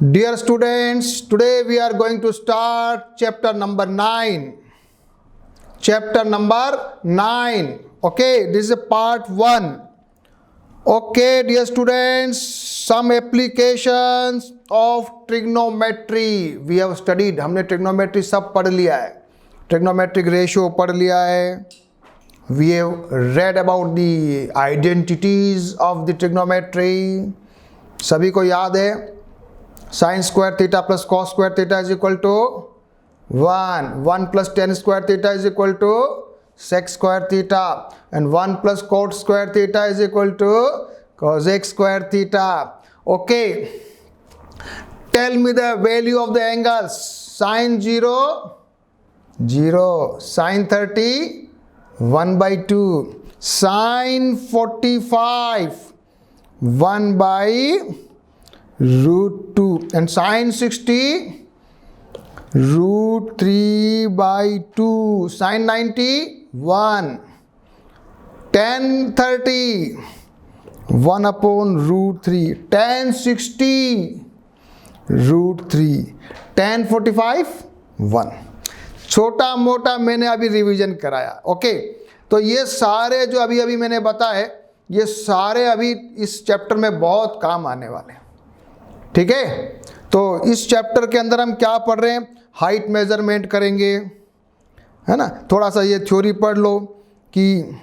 Dear students, today we are going to start chapter number 9. Chapter number 9. Okay, this is a part 1. Okay, dear students, some applications of trigonometry. We have studied, हमने trigonometry सब पढ़ लिया है. Trigonometric ratio पढ़ लिया है. We have read about the identities of the trigonometry. सभी को याद है sin square theta plus cos square theta is equal to 1 plus tan square theta is equal to sec square theta, and 1 plus cot square theta is equal to cosec square theta. Okay, tell me the value of the angles. Sin 0 0, sin 30 1 by 2, sin 45 1 by root 2, and sin 60 root 3 by 2, sin 90 1, tan 30 1 upon root 3, tan 60 root 3, tan 45 1. छोटा मोटा मैंने अभी revision कराया. Okay, तो ये सारे जो अभी अभी मैंने बताए, ये सारे अभी इस चैप्टर में बहुत काम आने वाले हैं. ठीक है, तो इस चैप्टर के अंदर हम क्या पढ़ रहे हैं? हाइट मेजरमेंट करेंगे, है ना. थोड़ा सा ये थ्योरी पढ़ लो कि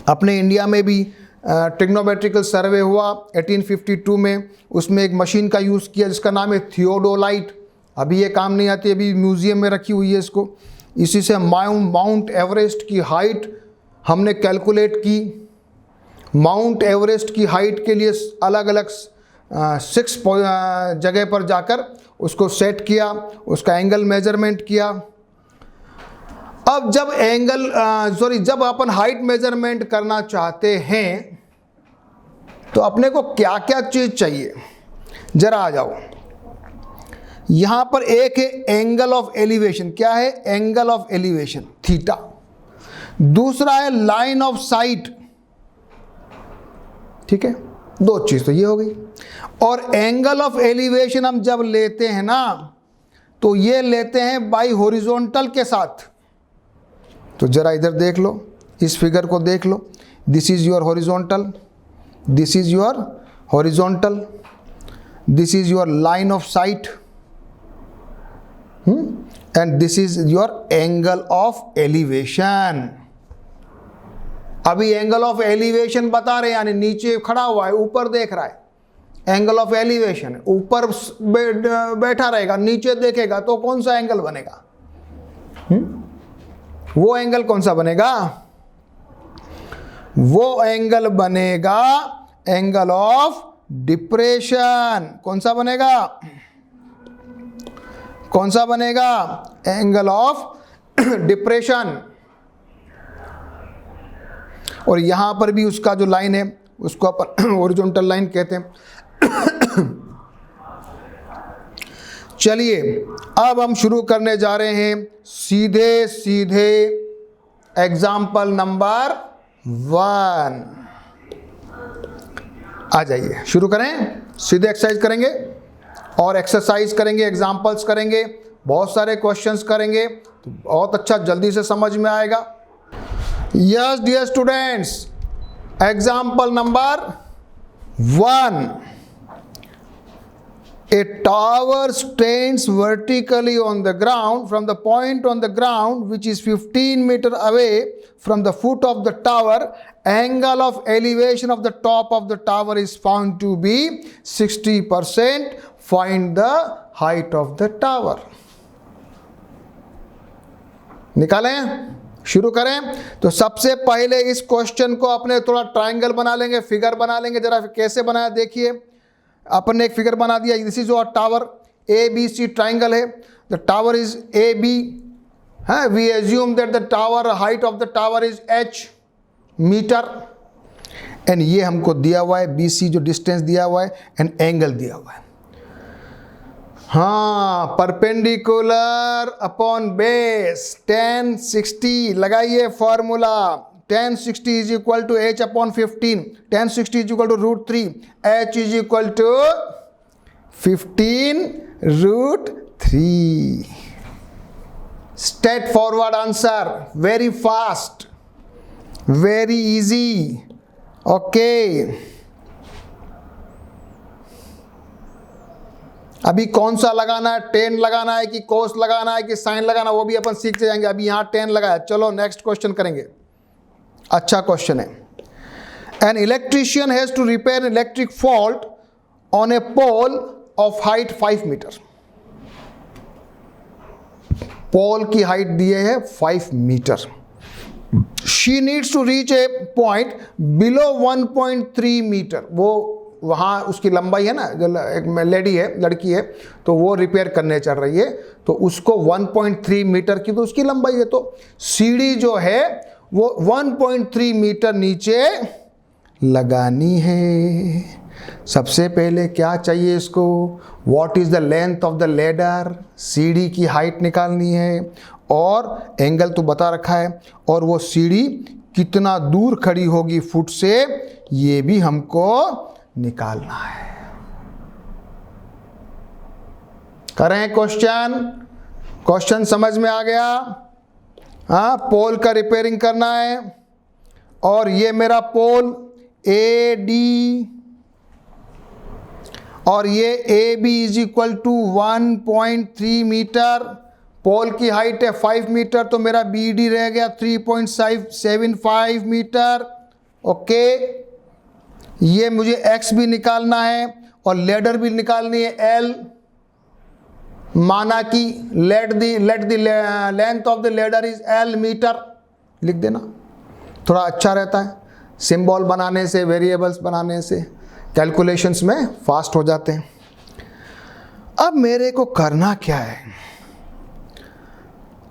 अपने इंडिया में भी ट्रिग्नोमेट्रिकल सर्वे हुआ 1852 में. उसमें एक मशीन का यूज़ किया जिसका नाम है थियोडोलाइट. अभी ये काम नहीं आती, अभी म्यूज़ियम में रखी हुई है इसको. इसी से माउंट एवरेस्ट की हाइट हमने कैलकुलेट की. माउंट एवरेस्ट की हाइट के लिए अलग अलग 6 जगह पर जाकर उसको सेट किया, उसका एंगल मेजरमेंट किया. अब जब अपन हाइट मेजरमेंट करना चाहते हैं तो अपने को क्या क्या चीज़ चाहिए, जरा आ जाओ. यहाँ पर एक है एंगल ऑफ एलिवेशन. क्या है? Angle of elevation theta. दूसरा है लाइन ऑफ साइट. ठीक है, दो चीज़ तो ये हो गई. और एंगल ऑफ एलिवेशन हम जब लेते हैं ना, तो ये लेते हैं बाई हॉरिजॉन्टल के साथ. तो जरा इधर देख लो, इस फिगर को देख लो. This is your horizontal, this is your horizontal, this is your line of sight, and this is your angle of elevation. अभी एंगल ऑफ एलिवेशन बता रहे हैं, यानी नीचे खड़ा हुआ है, ऊपर देख रहा है. एंगल ऑफ एलिवेशन ऊपर बैठा रहेगा, नीचे देखेगा तो कौन सा एंगल बनेगा? वो एंगल कौन सा बनेगा? वो एंगल बनेगा एंगल ऑफ डिप्रेशन. कौन सा बनेगा? कौन सा बनेगा? Angle of depression. और यहां पर भी उसका जो लाइन है उसको अपन हॉरिजॉन्टल लाइन कहते हैं. चलिए, अब हम शुरू करने जा रहे हैं सीधे सीधे एग्जाम्पल नंबर 1. आ जाइए, शुरू करें. सीधे एक्सरसाइज करेंगे और एक्सरसाइज करेंगे, एग्जाम्पल्स करेंगे, बहुत सारे क्वेश्चंस करेंगे, तो बहुत अच्छा जल्दी से समझ में आएगा. Yes, dear students, example number 1. A tower stands vertically on the ground from the point on the ground which is 15 meters away from the foot of the tower. Angle of elevation of the top of the tower is found to be 60%. Find the height of the tower. निकालें, शुरू करें. तो सबसे पहले इस question को अपने थोड़ा ट्रायंगल बना लेंगे, फिगर बना लेंगे. जरा कैसे बनाया देखिए. अपन ने एक फिगर बना दिया. This is your tower, A B C triangle है. The tower is A B. We assume that the tower height of the tower is h metre, and ये हमको दिया हुआ है बी सी जो डिस्टेंस दिया हुआ है, एंड एंगल दिया हुआ है. हाँ, परपेंडिकुलर अपॉन बेस tan 60. लगाइए formula. tan 60 is equal to h upon 15. tan 60 is equal to root 3. h is equal to 15√3. Straightforward answer, very fast, very easy. Okay. अभी कौन सा लगाना है, टेन लगाना है कि कोस लगाना है कि साइन लगाना, वो भी अपन सीख जाएंगे. अभी यहाँ टेन लगाया. चलो नेक्स्ट क्वेश्चन करेंगे. अच्छा क्वेश्चन है. An electrician has to repair electric fault on a pole of height 5 metre. Pole की हाइट दिए है 5 metre. She needs to reach a point below 1.3 metre. वो वहाँ उसकी लंबाई है ना, जो एक लेडी है, लड़की है, तो वो रिपेयर करने चल रही है, तो उसको 1.3 मीटर की तो उसकी लंबाई है. तो सीढ़ी जो है वो 1.3 मीटर नीचे लगानी है. सबसे पहले क्या चाहिए इसको, what is the length of the ladder, सीढ़ी की हाइट निकालनी है, और एंगल तो बता रखा है, और वो सीढ़ी कितना दूर खड़ी होगी फुट से, ये भी हमको निकालना है. करें क्वेश्चन समझ में आ गया. हाँ, पोल का रिपेयरिंग करना है, और ये मेरा पोल ए डी, और ये A B is equal to 1.3 metre. Pole की हाइट है 5 मीटर, तो मेरा बी डी रह गया 3.75 मीटर. ओके. ये मुझे x भी निकालना है और लेडर भी निकालनी है L. माना कि let the length of the ladder is L metre. लिख देना, थोड़ा अच्छा रहता है. सिंबल बनाने से, वेरिएबल्स बनाने से कैलकुलेशंस में फास्ट हो जाते हैं. अब मेरे को करना क्या है,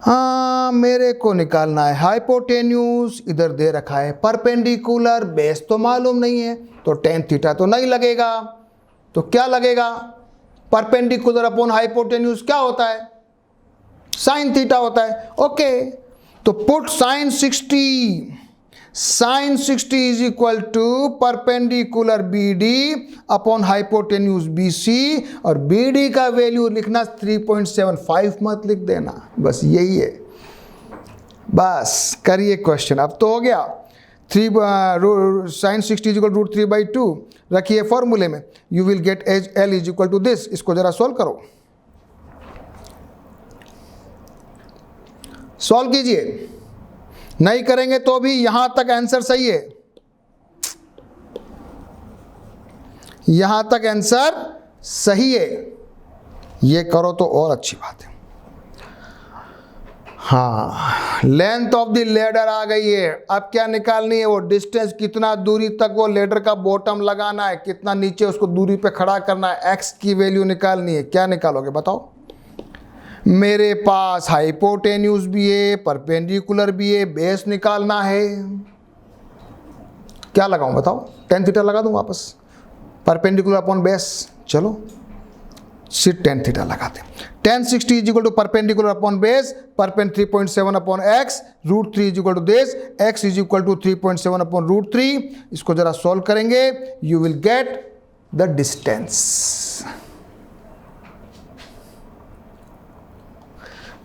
हाँ, मेरे को निकालना है हाइपोटेन्यूज. इधर दे रखा है परपेंडिकुलर, बेस तो मालूम नहीं है, तो टेन थीटा तो नहीं लगेगा. तो क्या लगेगा, परपेंडिकुलर अपॉन हाइपोटेन्यूज क्या होता है, साइन थीटा होता है. ओके. तो put sine 60 is equal to perpendicular B D upon hypotenuse B C, और बी डी का वैल्यू लिखना 3.75 मत लिख देना. बस यही है. बस करिए क्वेश्चन. अब तो हो गया. साइन 60 इज इक्वल टू √3/2 रखिए फॉर्मूले में. You will get as L is equal to this. इसको जरा सॉल्व करो, सॉल्व कीजिए. नहीं करेंगे तो भी यहां तक आंसर सही है, यहां तक आंसर सही है. ये करो तो और अच्छी बात है. हाँ, लेंथ ऑफ द लेडर आ गई है. अब क्या निकालनी है, वो डिस्टेंस, कितना दूरी तक वो लेडर का बॉटम लगाना है, कितना नीचे उसको दूरी पे खड़ा करना है, एक्स की वैल्यू निकालनी है. क्या निकालोगे बताओ. मेरे पास हाइपोटेन्यूज भी है, परपेंडिकुलर भी है, बेस निकालना है. क्या लगाऊं बताओ, टेन थीटा लगा दूं वापस, परपेंडिकुलर अपॉन बेस. चलो सिर्फ टेन थीटा लगाते. tan 60 is equal to perpendicular upon base, perpend 3.7 upon x, √3 is equal to this, x is equal to 3.7 upon √3. इसको जरा सॉल्व करेंगे, you will get the distance.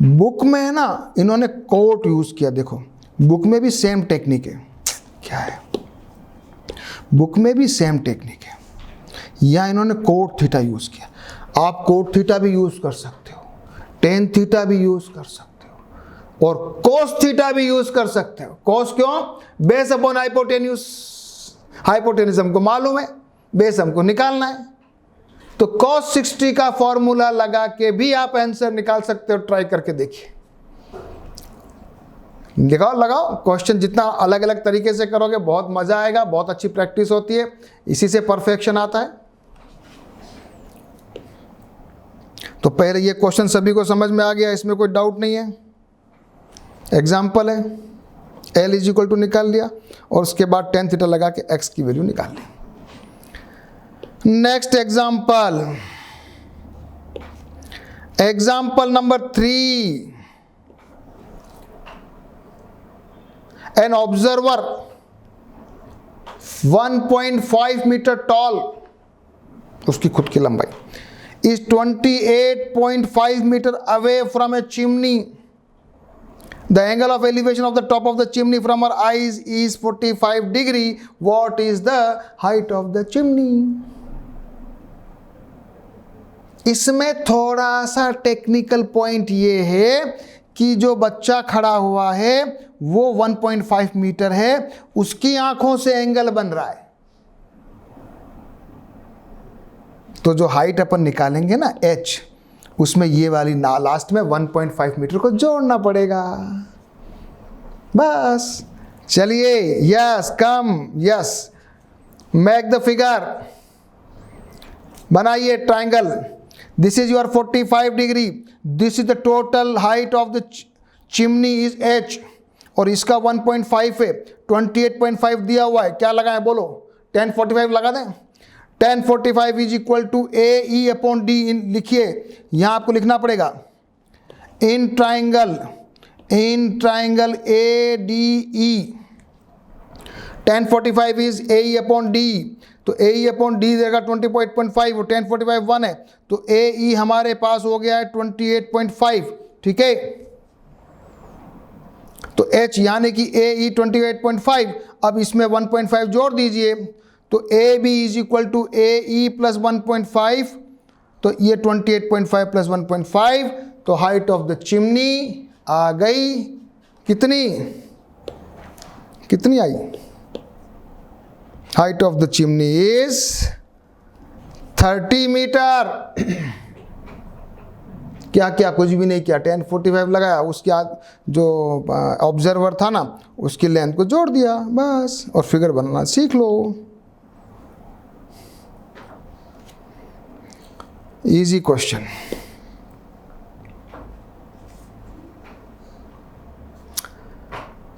Book में है ना, इन्होंने कोट यूज किया. देखो बुक में भी सेम टेक्निक है. क्या है, बुक में भी सेम टेक्निक है. या इन्होंने कोट थीटा यूज किया. आप कोट थीटा भी यूज कर सकते हो, टेन थीटा भी यूज कर सकते हो, और कोस थीटा भी यूज कर सकते हो. कोस क्यों, बेस अपॉन हाइपोटेन्यूज. हाइपोटेन्यूज हमको मालूम है, बेस हमको निकालना है. तो cos 60 का फॉर्मूला लगा के भी आप आंसर निकाल सकते हो. ट्राई करके देखिए, लगाओ क्वेश्चन. जितना अलग अलग तरीके से करोगे बहुत मजा आएगा, बहुत अच्छी प्रैक्टिस होती है, इसी से परफेक्शन आता है. तो पहले ये क्वेश्चन सभी को समझ में आ गया, इसमें कोई डाउट नहीं है. एग्जाम्पल है, L इज इक्वल टू निकाल लिया, और उसके बाद टेन थीटा लगा के x की वैल्यू निकाल ली. Next example number 3. An observer 1.5 metre tall, उसकी खुद की लंबाई, is 28.5 meter away from a chimney. The angle of elevation of the top of the chimney from our eyes is 45 degree. What is the height of the chimney? इसमें थोड़ा सा technical point ये है कि जो बच्चा खड़ा हुआ है वो 1.5 मीटर है, उसकी आंखों से एंगल बन रहा है। तो जो हाइट अपन निकालेंगे ना h, उसमें ये वाली ना लास्ट में 1.5 मीटर को जोड़ना पड़ेगा बस। चलिए, yes come, yes make the figure, बनाइए triangle. This is your 45 degree, this is the total height of the chimney is h, और इसका 1.5 है, 28.5 दिया हुआ है, क्या लगाएं बोलो? 1045 लगा दें। 1045 is equal to AE upon D। लिखिए, यहां आपको लिखना पड़ेगा in triangle ADE 1045 is AE upon D। तो AE अपॉन D देगा 28.5 और 1045 1 है, तो AE हमारे पास हो गया है 28.5। ठीक है, तो H यानी कि AE 28.5। अब इसमें 1.5 जोड़ दीजिए, तो AB is equal to AE plus 1.5, तो ये 28.5 प्लस 1.5, तो हाइट ऑफ द चिमनी आ गई कितनी आई? Height of the chimney is 30 metre. क्या क्या? कुछ भी नहीं किया, 1045 लगाया, उसके बाद जो ऑब्जर्वर था ना उसकी लेंथ को जोड़ दिया बस, और फिगर बनाना सीख लो। Easy question.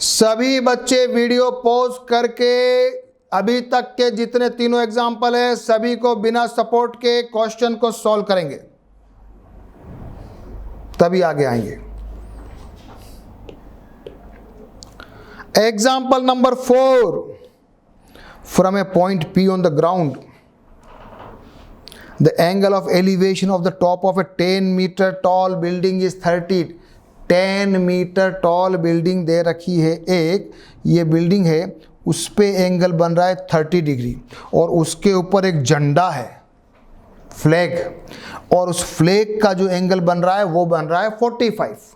सभी बच्चे वीडियो पॉज करके अभी तक के जितने तीनों एग्जाम्पल है सभी को बिना सपोर्ट के क्वेश्चन को सॉल्व करेंगे, तभी आगे आएंगे। Example number 4, from A point P on the ground, the angle of elevation of the top of a 10 meter tall building is 30। 10 metre tall building दे रखी है एक, ये बिल्डिंग है, उस पे एंगल बन रहा है 30 डिग्री, और उसके ऊपर एक झंडा है, फ्लैग, और उस फ्लैग का जो एंगल बन रहा है वो बन रहा है 45।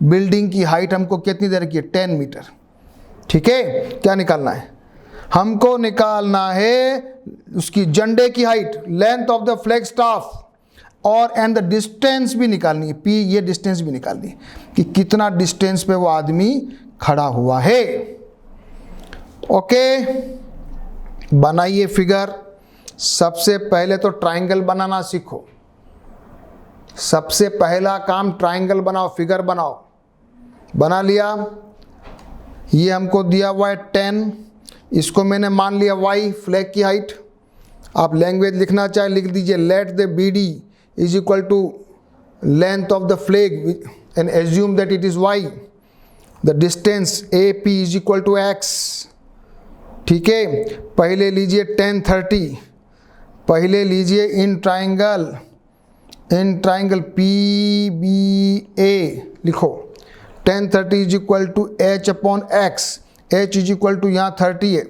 बिल्डिंग की हाइट हमको कितनी दे रखी है? 10 मीटर। ठीक है, क्या निकालना है? हमको निकालना है उसकी झंडे की height, length of the flag staff, और एंड द डिस्टेंस भी निकालनी है, P, ये डिस्टेंस भी निकालनी है कि कितना डिस्टेंस पे वो आदमी खड़ा हुआ है। ओके, बनाइए फिगर। सबसे पहले तो ट्राइंगल बनाना सीखो, सबसे पहला काम ट्राइंगल बनाओ, फिगर बनाओ। बना लिया, ये हमको दिया हुआ है 10, इसको मैंने मान लिया y, फ्लैग की हाइट। आप लैंग्वेज लिखना चाहे लिख दीजिए, let the BD is equal to length of the flag and assume that it is y। The distance AP is equal to x। ठीक है, पहले लीजिए 1030, पहले लीजिए इन ट्राइंगल PBA लिखो। 1030 is equal to H upon X। H is equal to यहाँ 30 है,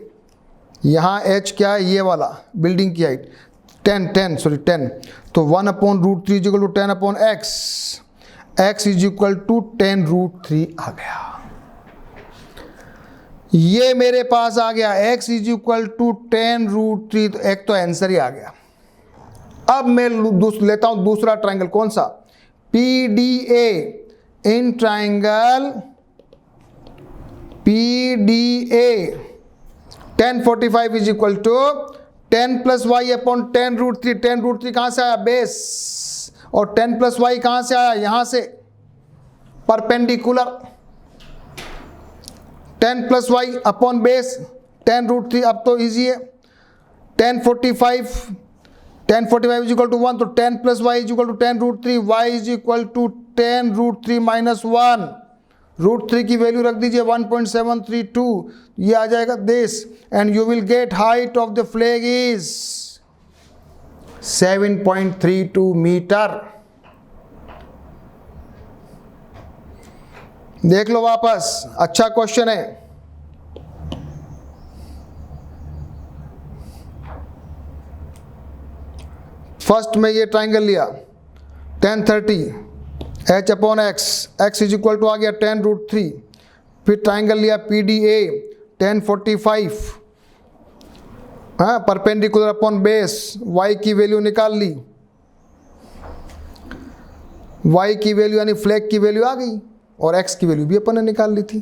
यहाँ H क्या है? ये वाला बिल्डिंग की हाइट 10, तो 1 upon root 3 is equal to 10 upon X। X is equal to 10 root 3 आ गया, ये मेरे पास आ गया। X is equal to 10 root 3, तो एक तो आंसर ही आ गया। अब मैं लेता हूं दूसरा ट्राइंगल, कौन सा? PDA। In triangle PDA 1045 is equal to 10 plus y upon 10 root 3। 10 root 3 कहां से आया? बेस, और 10 प्लस वाई कहां से आया? यहां से, perpendicular. 10 plus y upon base 10 root 3। अब तो इजी है, 1045 इज इक्वल टू 1, तो 10 plus y is equal to 10 root 3। Y is equal to 10 root 3 minus 1। Root 3 की वैल्यू रख दीजिए 1.732, ये आ जाएगा this, and you will get height of the flag is 7.32 metre. देख लो वापस, अच्छा क्वेश्चन है। फर्स्ट में ये ट्राइंगल लिया 1030 h upon x, x is equal to आ गया 10√3। फिर ट्राइंगल लिया PDA 1045, हाँ, परपेंडिकुलर अपॉन बेस, y की वैल्यू निकाल ली, y की वैल्यू यानी फ्लैग की वैल्यू आ गई, और x की वैल्यू भी अपन ने निकाल ली थी।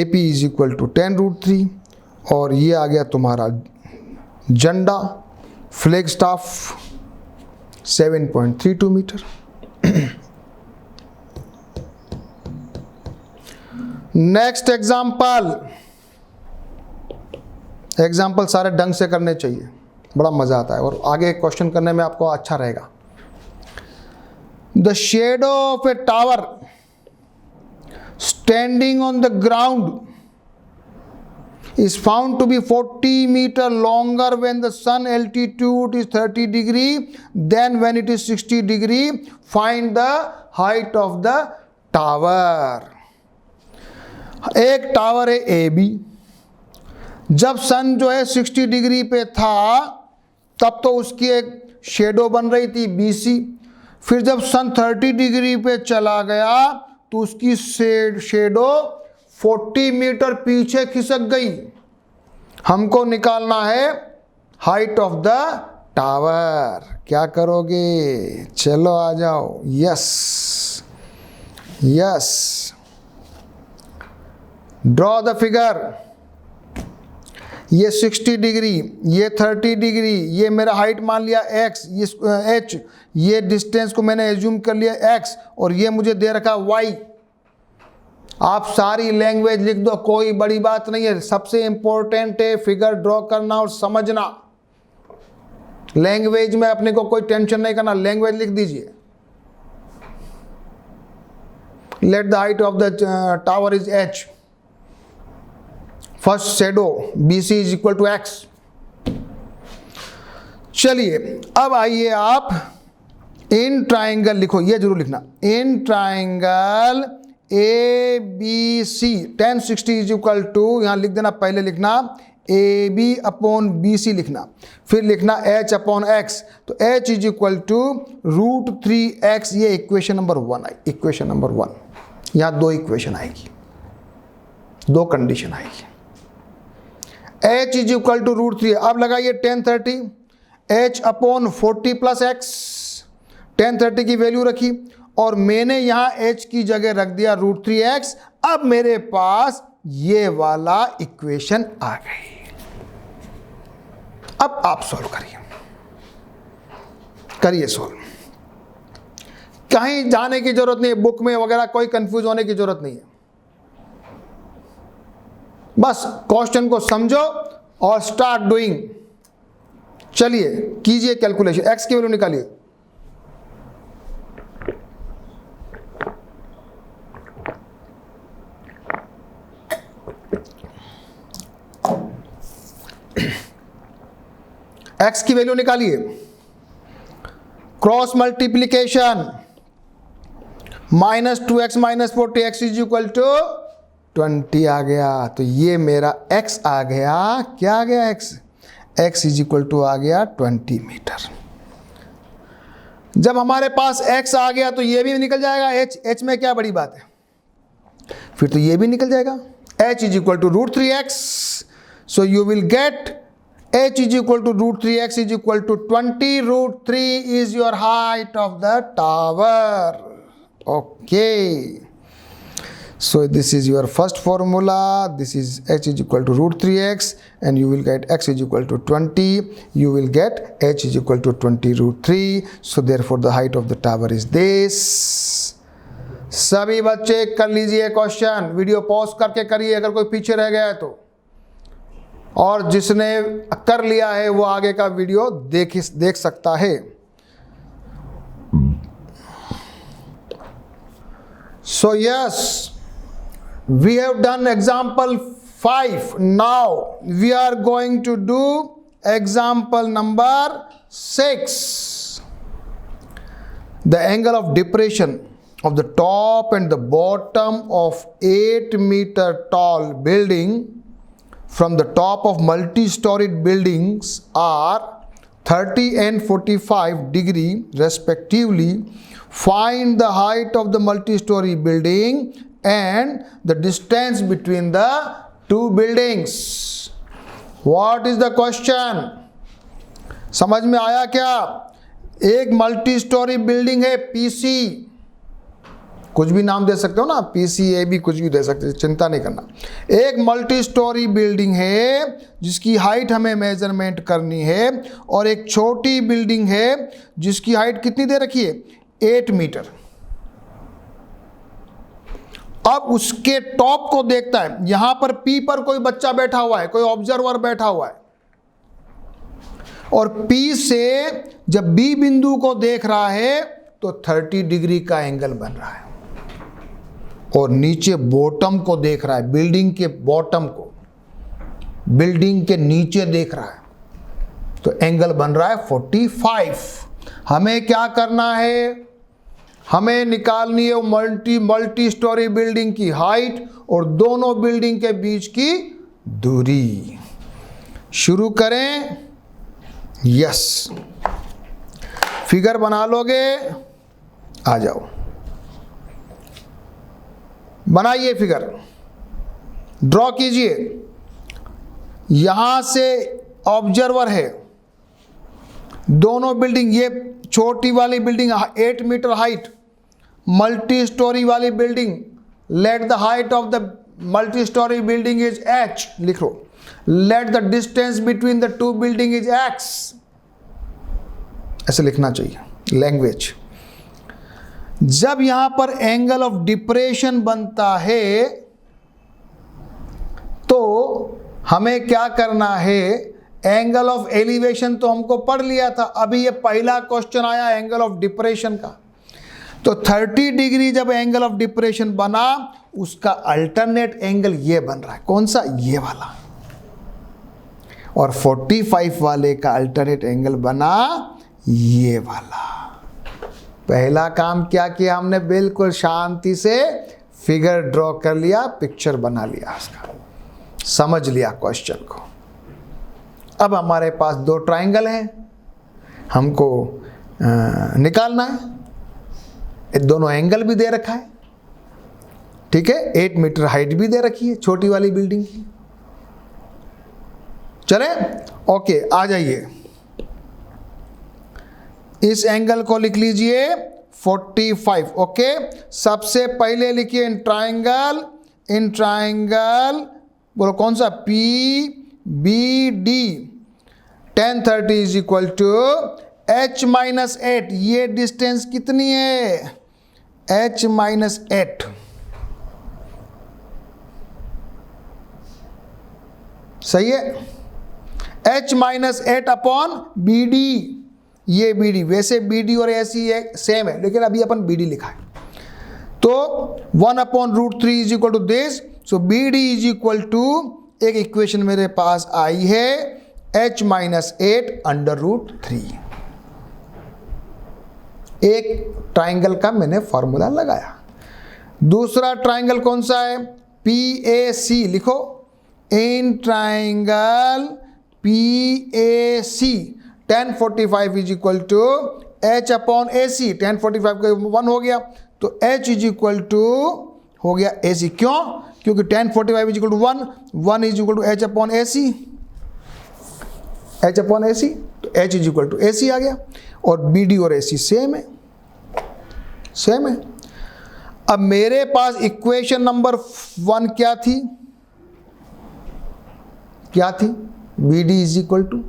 AP इज इक्वल टू 10√3, और ये आ गया तुम्हारा झंडा, flag staff 7.32 metre. Next example सारे ढंग से करने चाहिए, बड़ा मजा आता है और आगे क्वेश्चन करने में आपको अच्छा रहेगा। The shadow of A tower standing on the ground is found to be 40 meter longer when the sun altitude is 30 degree than when it is 60 degree. Find the height of the tower. एक tower है AB, जब सन जो है 60 degree पे था तब तो उसकी एक शेडो बन रही थी BC। फिर जब सन 30 डिग्री पे चला गया तो उसकी शेडो 40 मीटर पीछे खिसक गई। हमको निकालना है हाइट ऑफ द टावर। क्या करोगे? चलो आ जाओ। Yes, draw the figure. ये 60 डिग्री, ये 30 डिग्री, ये मेरा हाइट मान लिया x, ये h, ये डिस्टेंस को मैंने एज्यूम कर लिया x, और ये मुझे दे रखा y। आप सारी लैंग्वेज लिख दो, कोई बड़ी बात नहीं है। सबसे इंपॉर्टेंट है फिगर ड्रॉ करना और समझना। लैंग्वेज में अपने को कोई टेंशन नहीं करना, लैंग्वेज लिख दीजिए। Let the height of the tower is h। First shadow BC is equal to x। चलिए अब आइए आप इन ट्राइंगल लिखो, ये जरूर लिखना, in triangle ABC 1060 is equal to, यहां लिख देना, पहले लिखना AB अपॉन BC लिखना, फिर लिखना H अपॉन X। तो H is equal to √3x। ये इक्वेशन नंबर 1 आई, इक्वेशन नंबर 1। यहां दो इक्वेशन आएगी, दो कंडीशन आएगी। H is equal to √3। अब लगाइए 1030 H अपॉन 40 प्लस x। 1030 की वैल्यू रखी और मैंने यहां h की जगह रख दिया √3x। अब मेरे पास ये वाला इक्वेशन आ गई। अब आप सॉल्व करिए सॉल्व। कहीं जाने की जरूरत नहीं है, बुक में वगैरह कोई कंफ्यूज होने की जरूरत नहीं है। बस क्वेश्चन को समझो और स्टार्ट डूइंग। चलिए कीजिए कैलकुलेशन। x की वैल्यू निकालिए। x की वैल्यू निकालिए। Cross multiplication, -2x - 40x is equal to 20 आ गया। तो ये मेरा x आ गया। क्या आ गया? x इज इक्वल टू आ गया 20 मीटर। जब हमारे पास x आ गया तो ये भी निकल जाएगा। h में क्या बड़ी बात है, फिर तो ये भी निकल जाएगा। h is equal to √3x। So you will get h is equal to √3x is equal to 20. √3 is your height of the tower. Okay. So this is your first formula. This is h is equal to √3x and you will get x is equal to 20. You will get h is equal to 20 √3. So therefore the height of the tower is this. सभी बच्चे कर लीजिए question. Video pause करके करिए अगर कोई पीछे रह गया है तो, और जिसने कर लिया है वो आगे का वीडियो देख सकता है। So yes, we have done example 5. Now we are going to do example number 6. The angle of depression of the top and the bottom of 8-meter tall building from the top of multi-storied buildings are 30 and 45 degree respectively. Find the height of the multi-story building and the distance between the two buildings. What is the question? समझ में आया क्या? एक multi storey building है PC, कुछ भी नाम दे सकते हो ना, पीसीए भी कुछ भी दे सकते हो, चिंता नहीं करना। एक मल्टी स्टोरी बिल्डिंग है जिसकी हाइट हमें मेजरमेंट करनी है, और एक छोटी बिल्डिंग है जिसकी हाइट कितनी दे रखी है? 8 मीटर। अब उसके टॉप को देखता है, यहां पर पी पर कोई बच्चा बैठा हुआ है, कोई ऑब्जर्वर बैठा हुआ है, और पी से जब बी बिंदु को देख रहा है तो 30 डिग्री का एंगल बन रहा है, और नीचे बॉटम को देख रहा है, बिल्डिंग के बॉटम को, बिल्डिंग के नीचे देख रहा है, तो एंगल बन रहा है 45। हमें क्या करना है? हमें निकालनी है मल्टी स्टोरी बिल्डिंग की हाइट और दोनों बिल्डिंग के बीच की दूरी। शुरू करें। यस, फिगर बना लोगे? आ जाओ, बनाइए फिगर, ड्रॉ कीजिए। यहां से ऑब्जर्वर है, दोनों बिल्डिंग, ये छोटी वाली building 8 metre height, multi storey वाली building, let the height of the multi storey building is h, लिखो। Let the distance between the two building is x, ऐसे लिखना चाहिए लैंग्वेज। जब यहां पर एंगल ऑफ डिप्रेशन बनता है तो हमें क्या करना है? एंगल ऑफ एलिवेशन तो हमको पढ़ लिया था, अभी ये पहला क्वेश्चन आया एंगल ऑफ डिप्रेशन का। तो 30 डिग्री जब एंगल ऑफ डिप्रेशन बना, उसका अल्टरनेट एंगल ये बन रहा है, कौन सा? ये वाला। और 45 वाले का अल्टरनेट एंगल बना ये वाला। पहला काम क्या किया हमने? बिल्कुल शांति से फिगर ड्रॉ कर लिया, पिक्चर बना लिया, उसका समझ लिया क्वेश्चन को। अब हमारे पास 2 ट्राइंगल हैं, हमको निकालना है। दोनों एंगल भी दे रखा है, ठीक है, 8 मीटर हाइट भी दे रखी है छोटी वाली बिल्डिंग की। चले, ओके, आ जाइए। इस एंगल को लिख लीजिए 45। ओके, सबसे पहले लिखिए इन ट्राइंगल बोलो कौन सा? PBD। tan 30 is equal to h minus 8। ये डिस्टेंस कितनी है? h minus 8। सही है? h minus 8 upon BD। ये BD, वैसे BD और AC सेम है, लेकिन अभी अपन BD लिखा है, तो 1/√3 is equal to this. So BD is equal to, एक इक्वेशन मेरे पास आई है, h माइनस 8 √3। एक ट्राइंगल का मैंने फॉर्मूला लगाया। दूसरा ट्राइंगल कौन सा है? PAC। लिखो, in triangle PAC tan 45 is equal to h upon AC। tan 45 का 1 हो गया, तो h इज इक्वल टू हो गया AC। क्यों? क्योंकि tan 45 is equal to 1 is equal to h upon AC, h upon AC, तो h is equal to AC आ गया। और BD और AC सेम है, सेम है। अब मेरे पास इक्वेशन नंबर 1 क्या थी? क्या थी? BD is equal to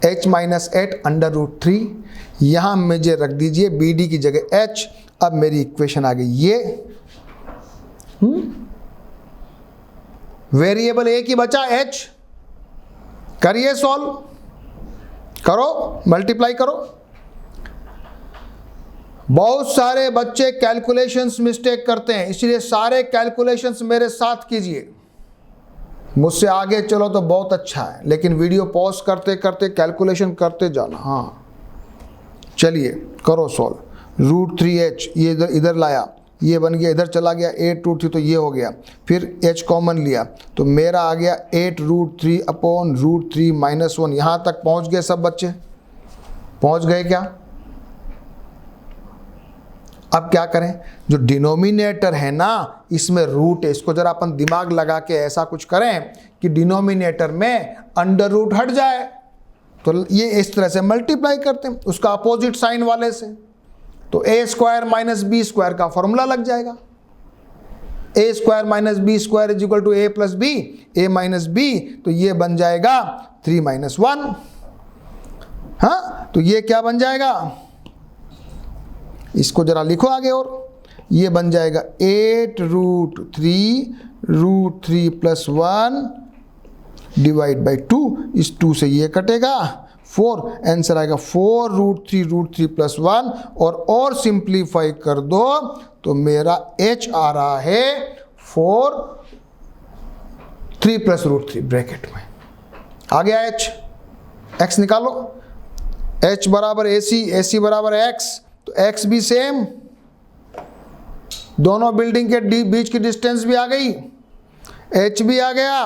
h minus 8 √3। यहां मुझे रख दीजिए BD की जगह h। अब मेरी इक्वेशन आ गई ये। वेरिएबल एक ही बचा h। करिए सॉल्व, करो, मल्टीप्लाई करो। बहुत सारे बच्चे कैलकुलेशंस मिस्टेक करते हैं, इसलिए सारे कैलकुलेशंस मेरे साथ कीजिए। मुझसे आगे चलो तो बहुत अच्छा है, लेकिन वीडियो पॉज करते करते कैलकुलेशन करते जाना। हाँ चलिए करो सॉल्व। √3h ये इधर लाया, ये बन गया, इधर चला गया 8√3 तो ये हो गया, फिर h कॉमन लिया तो मेरा आ गया 8√3 अपॉन √3 - 1। यहाँ तक पहुँच गए सब बच्चे? पहुँच गए क्या? अब क्या करें? जो डिनोमिनेटर है ना इसमें रूट है, इसको जरा अपन दिमाग लगा के ऐसा कुछ करें कि डिनोमिनेटर में अंडर रूट हट जाए, तो ये इस तरह से मल्टीप्लाई करते हैं उसका अपोजिट साइन वाले से, तो a² - b² का फॉर्मूला लग जाएगा। a² - b² = a + b, a - b, तो ये बन जाएगा 3 - 1। हाँ तो ये क्या बन जाएगा? इसको जरा लिखो आगे, और ये बन जाएगा 8√3 √3 + 1 / 2। इस 2 से ये कटेगा 4, आंसर आएगा 4√3 √3 + 1। और सिंप्लीफाई कर दो तो मेरा h आ रहा है 4 3 + √3 ब्रैकेट में आ गया h। x निकालो, h बराबर AC बराबर x, तो x भी सेम, दोनों बिल्डिंग के बीच की डिस्टेंस भी आ गई, h भी आ गया।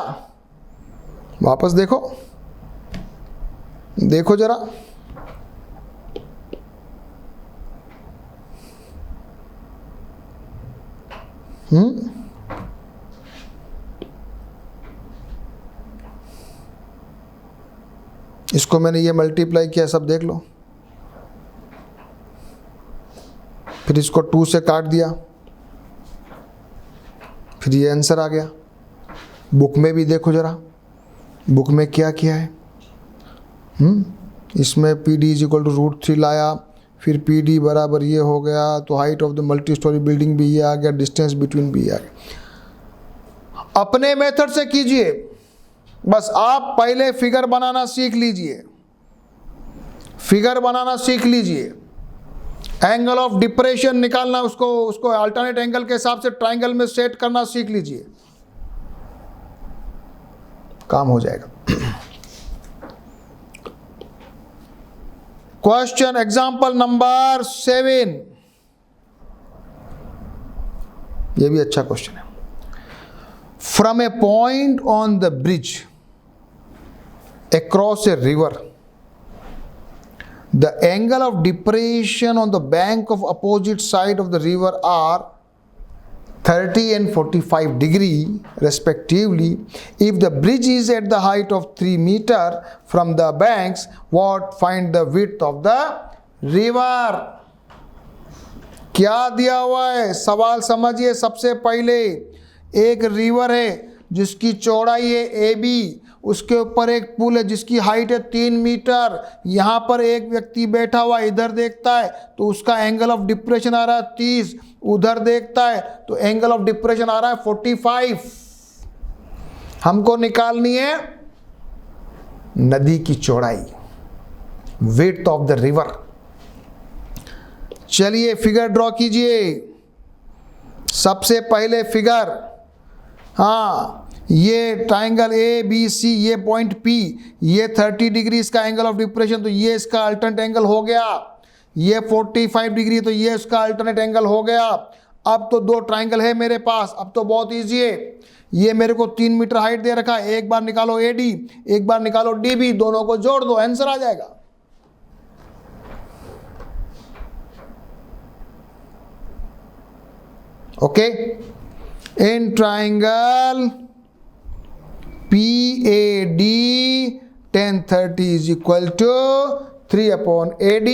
वापस देखो, देखो जरा, इसको मैंने ये मल्टीप्लाई किया, सब देख लो, फिर इसको 2 से काट दिया, फिर ये आंसर आ गया। बुक में भी देखो जरा, बुक में क्या किया है। इसमें PD = √3 लाया, फिर PD बराबर ये हो गया, तो height of the multi storey building भी ये आ गया, डिस्टेंस बिटवीन भी आ गया। अपने मेथड से कीजिए, बस आप पहले फिगर बनाना सीख लीजिए, फिगर बनाना सीख लीजिए, एंगल ऑफ डिप्रेशन निकालना, उसको अल्टरनेट एंगल के हिसाब से ट्राइंगल में सेट करना सीख लीजिए, काम हो जाएगा। क्वेश्चन एग्जाम्पल नंबर 7, ये भी अच्छा क्वेश्चन है। From A point on the bridge across a river, the angle of depression on the bank of opposite side of the river are 30 and 45 degree respectively. If the bridge is at the height of 3 meter from the banks, what find the width of the river? क्या दिया हुआ है सवाल समझिए। सबसे पहले एक river है जिसकी चौड़ाई है AB, उसके ऊपर एक पुल है जिसकी हाइट है 3 मीटर, यहाँ पर एक व्यक्ति बैठा हुआ इधर देखता है तो उसका एंगल ऑफ डिप्रेशन आ रहा है 30, उधर देखता है तो एंगल ऑफ डिप्रेशन आ रहा है 45। हमको निकालनी है नदी की चौड़ाई, विड्थ ऑफ द रिवर। चलिए फिगर ड्रॉ कीजिए। सबसे पहले फिगर, हाँ ये ट्राइंगल ABC, ये पॉइंट P, ये 30 डिग्री इसका एंगल ऑफ डिप्रेशन, तो ये इसका अल्टरनेट एंगल हो गया। ये 45 डिग्री, तो ये इसका अल्टरनेट एंगल हो गया। अब तो दो ट्राइंगल है मेरे पास, अब तो बहुत ईजी है। ये मेरे को 3 मीटर हाइट दे रखा है, एक बार निकालो AD, एक बार निकालो DB, दोनों को जोड़ दो, आंसर आ जाएगा। Okay, in triangle PAD tan 30 is equal to 3 upon AD,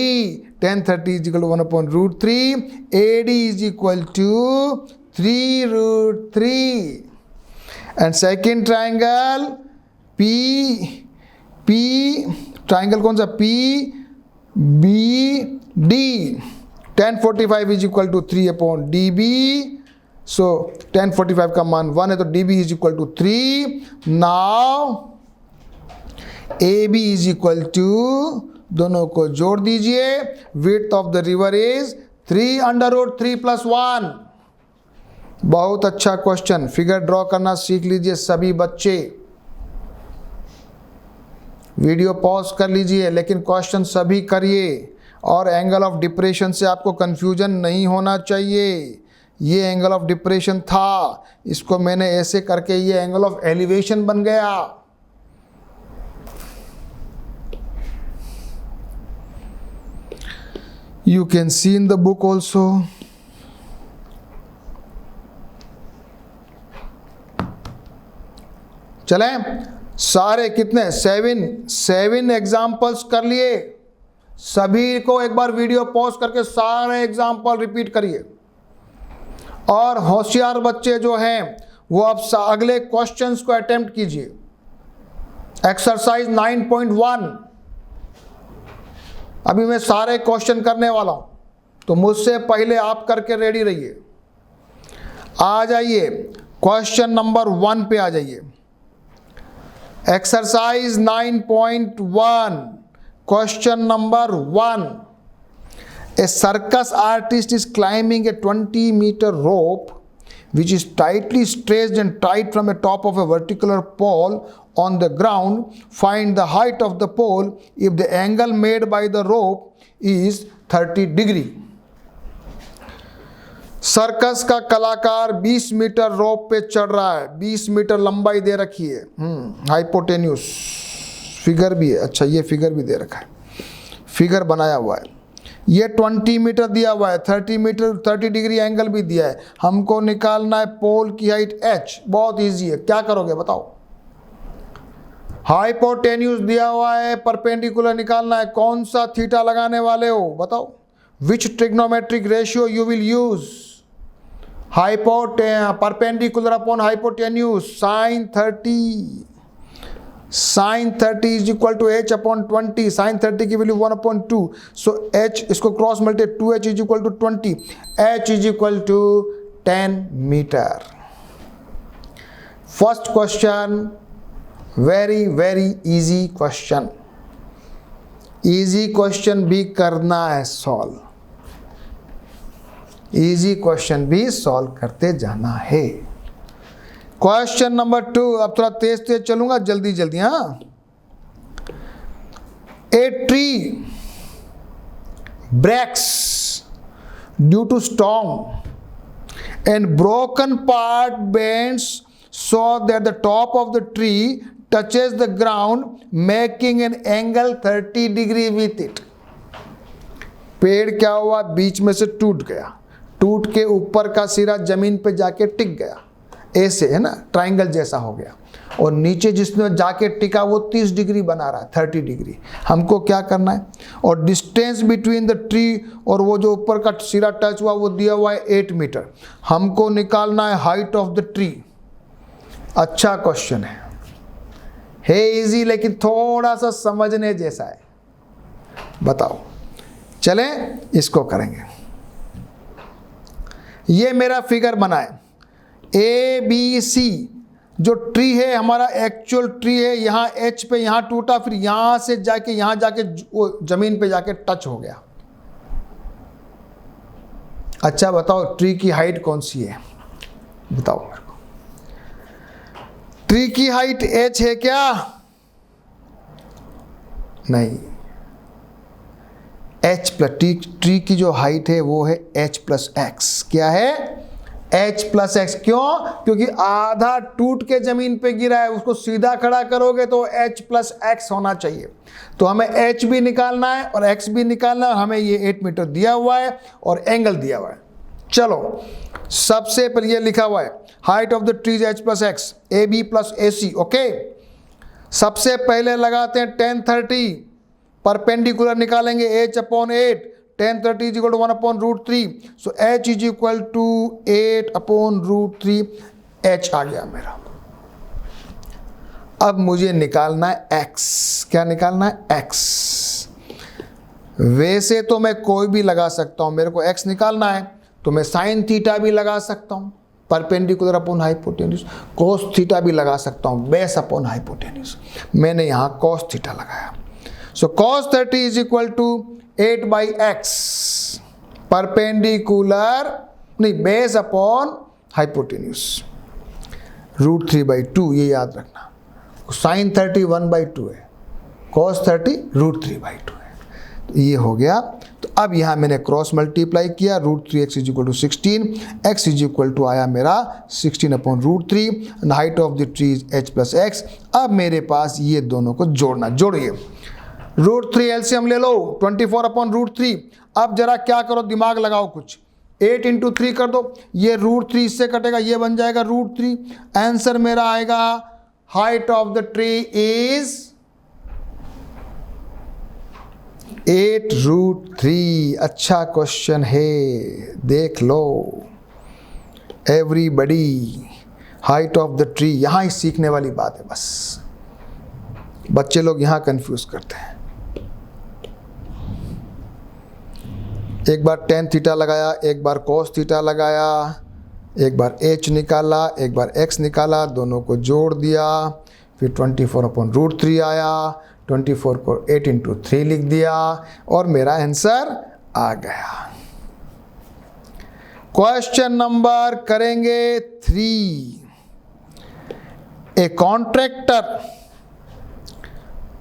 tan 30 is equal to 1 upon √3, AD is equal to 3√3, and second triangle triangle कौन सा PBD, tan 45 is equal to 3 upon DB, so tan 45 का मान 1 है तो DB is equal to 3। now AB is equal to, दोनों को जोड़ दीजिए, width of the river is 3√3 + 1। बहुत अच्छा क्वेश्चन, फिगर ड्रॉ करना सीख लीजिए सभी बच्चे। वीडियो पॉज कर लीजिए, लेकिन क्वेश्चन सभी करिए। और एंगल ऑफ डिप्रेशन से आपको कंफ्यूजन नहीं होना चाहिए। ये एंगल ऑफ डिप्रेशन था, इसको मैंने ऐसे करके ये एंगल ऑफ एलिवेशन बन गया। You can see in the book also. चलें, सारे कितने 7 एग्जाम्पल्स कर लिए। सभी को एक बार वीडियो पॉज करके सारे एग्जाम्पल रिपीट करिए। और होशियार बच्चे जो हैं वो अब अगले क्वेश्चंस को अटेम्प्ट कीजिए। एक्सरसाइज 9.1, अभी मैं सारे क्वेश्चन करने वाला हूं, तो मुझसे पहले आप करके रेडी रहिए। आ जाइए क्वेश्चन नंबर 1 पे आ जाइए। Exercise 9.1, question number 1। A circus artist is climbing a 20-meter rope which is tightly stretched and tied from the top of a vertical pole on the ground. Find the height of the pole if the angle made by the rope is 30 degree. Circus का कलाकार 20 metre rope पे चढ़ रहा है। 20 metre लंबाई दे रखी है, hypotenuse figure भी है। अच्छा, ये फिगर भी दे रखा है, फिगर बनाया हुआ है। ये 20 मीटर दिया हुआ है, 30 डिग्री एंगल भी दिया है। हमको निकालना है पोल की हाइट h। बहुत इजी है, क्या करोगे बताओ। हाइपोटेन्यूस दिया हुआ है, परपेंडिकुलर निकालना है। कौन सा थीटा लगाने वाले हो बताओ। Which trigonometric ratio you will use. Perpendicular upon hypotenuse, sin 30 is equal to h upon 20. sin 30 की वैल्यू 1/2, सो h इसको cross multi 2h is equal to 20, h is equal to 10 metre. First question very easy question. Easy question भी करना है solve, easy question भी solve करते जाना है। Question number 2, अब थोड़ा तेज चलूंगा, जल्दी। हाँ, a tree breaks due to storm and broken part bends so that the top of the tree touches the ground making an angle 30 degree with it. पेड़ क्या हुआ, बीच में से टूट गया, टूट के ऊपर का सिरा जमीन पे जाके टिक गया, ऐसे है ना, ट्राइंगल जैसा हो गया। और नीचे जिसमें जाके टिका वो 30 डिग्री बना रहा है, 30 डिग्री। हमको क्या करना है, और डिस्टेंस बिटवीन द ट्री और वो जो ऊपर का सिरा टच हुआ वो दिया हुआ है 8 मीटर। हमको निकालना है हाइट ऑफ द ट्री। अच्छा क्वेश्चन है इजी, लेकिन थोड़ा सा समझने जैसा है। बताओ, चलें इसको करेंगे। ये मेरा फिगर बना है ABC, जो ट्री है हमारा एक्चुअल ट्री है, यहाँ H पे यहाँ टूटा, फिर यहाँ से जाके यहाँ जाके वो जमीन पे जाके टच हो गया। अच्छा बताओ, ट्री की हाइट कौन सी है बताओ मेरे को। ट्री की हाइट H है क्या? नहीं, H प्लस ट्री की जो हाइट है वो है H प्लस एक्स। क्या है? H plus x. क्यों? क्योंकि आधा टूट के जमीन पे गिरा है, उसको सीधा खड़ा करोगे तो H प्लस एक्स होना चाहिए। तो हमें H भी निकालना है और X भी निकालना है। हमें ये 8 मीटर दिया हुआ है और एंगल दिया हुआ है। चलो, सबसे पहले ये लिखा हुआ है height of the trees H plus x, AB plus AC। Okay, सबसे पहले लगाते हैं 10 30, परपेंडिकुलर निकालेंगे H upon 8, 10 30 is equal to 1/√3, so H is equal to 8/√3। H आ गया मेरा। अब मुझे निकालना है X। क्या निकालना है? X। वैसे तो मैं कोई भी लगा सकता हूं, मेरे को X निकालना है तो मैं साइन थीटा भी लगा सकता हूं, perpendicular upon hypotenuse. Cos theta भी लगा सकता हूं, बेस अपॉन हाइपोटेन्यूज। मैंने यहां कोस थीटा लगाया। सो कोस 30 is equal to 8/x, perpendicular नहीं, बेस अपॉन हाइपोटेन्यूज, √3/2। ये याद रखना। साइन 30 1/2 है, cos 30 √3/2 है। तो ये हो गया। तो अब यहाँ मैंने क्रॉस मल्टीप्लाई किया, √3x is equal to 16, x is equal to आया मेरा 16/√3 and height of the tree is h + x। अब मेरे पास ये दोनों को जोड़ना, जोड़िए। √3 एलसीएम ले लो, 24/√3। अब जरा क्या करो, दिमाग लगाओ कुछ, 8 × 3 कर दो, ये √3 इससे कटेगा, ये बन जाएगा √3। आंसर मेरा आएगा height of the tree is 8√3। अच्छा क्वेश्चन है, देख लो everybody. Height of the tree, यहां ही सीखने वाली बात है, बस बच्चे लोग यहां कंफ्यूज करते हैं। एक बार tan थीटा लगाया, एक बार cos थीटा लगाया, एक बार h निकाला, एक बार x निकाला, दोनों को जोड़ दिया, फिर 24/√3 आया, 24 को 8 × 3 लिख दिया और मेरा आंसर आ गया। क्वेश्चन नंबर करेंगे 3। A contractor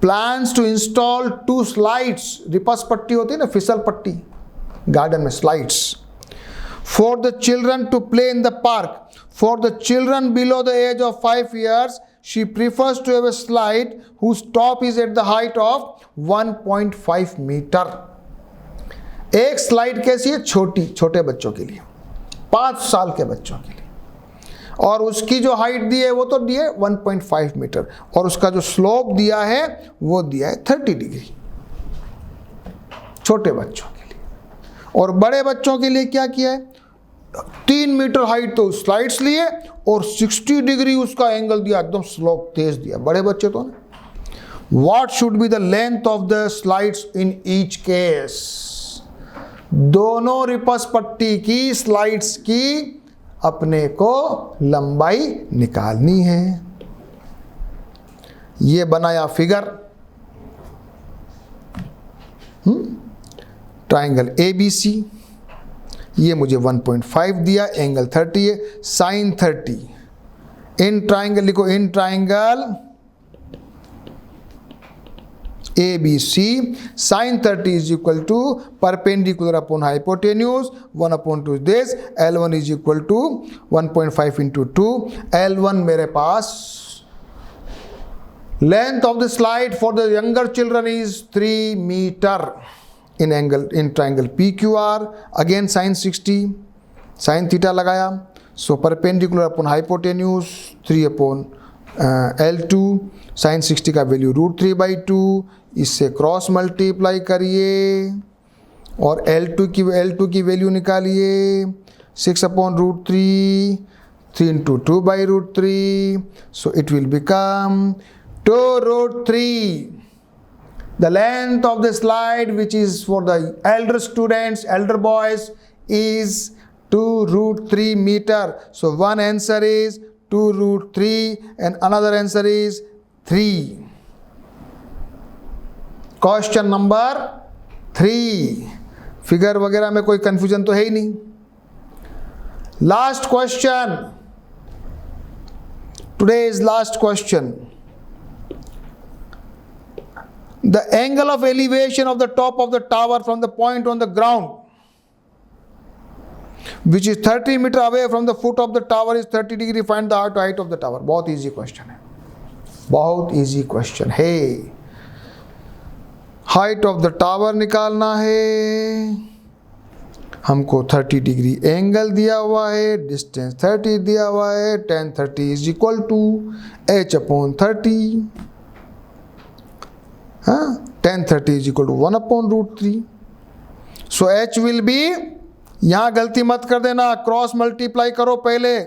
plans to install 2 slides, रिपस पट्टी होती है ना, फिसल पट्टी गार्डन में, slides, for the children to play in the park. For the children below the age of 5 years, she prefers to have a slide whose top is at the height of 1.5 meter। एक slide कैसी है, छोटी, छोटे बच्चों के लिए, 5 साल के बच्चों के लिए, और उसकी जो हाइट दी है वो तो दी है 1.5 मीटर, और उसका जो स्लोप दिया है वो दिया है 30 डिग्री, छोटे बच्चों के लिए। और बड़े बच्चों के लिए क्या किया है, 3 मीटर हाइट तो स्लाइड्स लिए और 60 डिग्री उसका एंगल दिया, एकदम स्लोप तेज दिया, बड़े बच्चे तो ना। What should be the length of the slides in each case. दोनों रिपस पट्टी की स्लाइड्स की अपने को लंबाई निकालनी है। ये बनाया फिगर, ट्राइंगल ABC, ये मुझे 1.5 दिया, एंगल 30 है, साइन 30। इन ट्राइंगल लिखो, in triangle ABC sine 30 is equal to perpendicular upon hypotenuse 1/2 this, L1 is equal to 1.5 × 2। L1 मेरे पास, length of the slide for the younger children is 3 meter in angle, in triangle PQR, again sin 60, sin theta लगाया, so perpendicular upon hypotenuse 3/L2, sin 60 का value √3/2, इससे cross multiply करिए और L2 की value निकालिए, 6/√3, 3 × 2/√3, so it will become 2√3. The length of the slide, which is for the elder students, elder boys, is 2√3 meter. So one answer is 2√3 and another answer is 3. Question number 3. Figure वगैरह में कोई confusion तो है ही नहीं। Last question. Today is last question. The angle of elevation of the top of the tower from the point on the ground, which is 30 meter away from the foot of the tower, is 30 degree. Find the height of the tower. बहुत easy question है, बहुत easy question है। Height of the tower निकालना है हमको, 30 degree angle दिया हुआ है, डिस्टेंस 30 दिया हुआ है, tan 30 is equal to h/30। tan 30 is equal to 1/√3। So h will be, यहाँ गलती मत कर देना, क्रॉस मल्टीप्लाई करो पहले।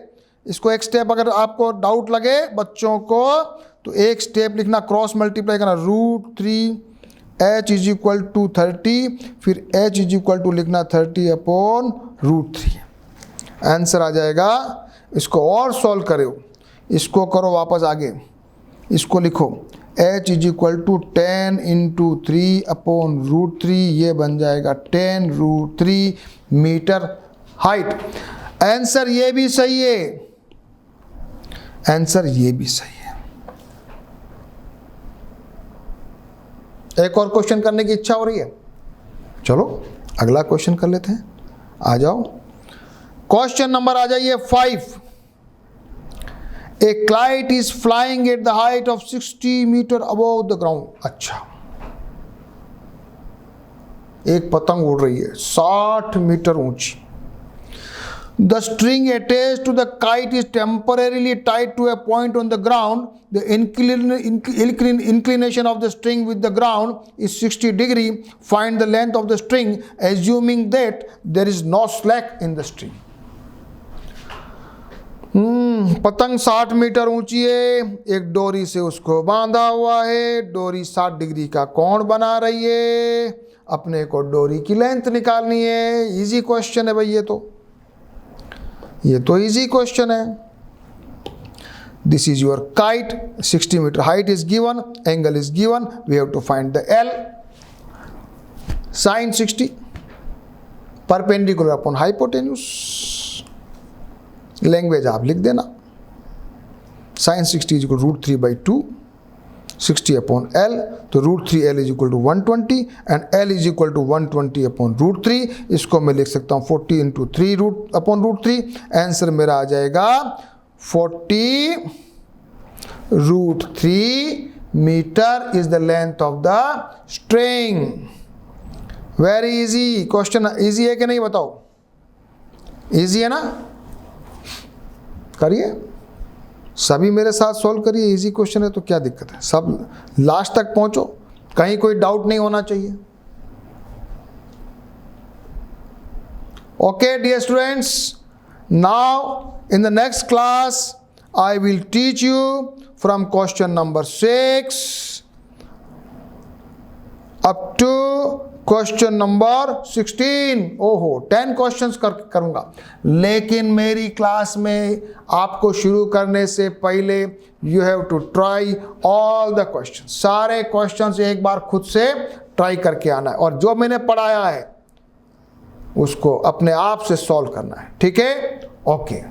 इसको एक स्टेप अगर आपको डाउट लगे बच्चों को तो एक स्टेप लिखना, क्रॉस मल्टीप्लाई करना, √3 h इज इक्वल टू 30, फिर h इज इक्वल टू लिखना 30/√3। आंसर आ जाएगा। इसको और सॉल्व करो, इसको करो वापस आगे, इसको लिखो h इज इक्वल टू 10 × 3/√3, ये बन जाएगा 10√3 मीटर हाइट। आंसर ये भी सही है, आंसर ये भी सही है। एक और क्वेश्चन करने की इच्छा हो रही है? चलो अगला क्वेश्चन कर लेते हैं, आ जाओ। क्वेश्चन नंबर आ जाइए 5। A kite is flying at the height of 60 metre above the ground. अच्छा, एक पतंग उड़ रही है 60 मीटर ऊंची। The string attached to the kite is temporarily tied to a point on the ground. The inclination of the string with the ground is 60 degree. Find the length of the string assuming that there is no slack in the string. पतंग 60 metre ऊंची है, एक डोरी से उसको बांधा हुआ है, डोरी 60 डिग्री का कोण बना रही है, अपने को डोरी की लेंथ निकालनी है। इजी क्वेश्चन है भाई, ये तो इजी क्वेश्चन है। This is your kite, 60 metre height is given, angle is given, we have to find the L. Sine 60 perpendicular upon hypotenuse, language आप लिख देना। Sine 60 is equal √3/2, 60 upon L, तो √3l is equal to 120 and l is equal to 120 upon √3। इसको मैं लिख सकता हूँ 40 into 3 upon √3। Answer मेरा आ जाएगा 40 √3 metre is the length of the string. Very easy question. Easy है कि नहीं बताओ? इजी है ना? करिए, सभी मेरे साथ सॉल्व करिए। इजी क्वेश्चन है तो क्या दिक्कत है, सब लास्ट तक पहुंचो, कहीं कोई डाउट नहीं होना चाहिए। Okay dear students, now in the next class I will teach you from question number 6 up to question number 16। ओहो, 10 क्वेश्चंस करूंगा, लेकिन मेरी क्लास में आपको शुरू करने से पहले you have to try all the question. सारे क्वेश्चंस एक बार खुद से ट्राई करके आना है और जो मैंने पढ़ाया है उसको अपने आप से सॉल्व करना है। ठीक है? ओके।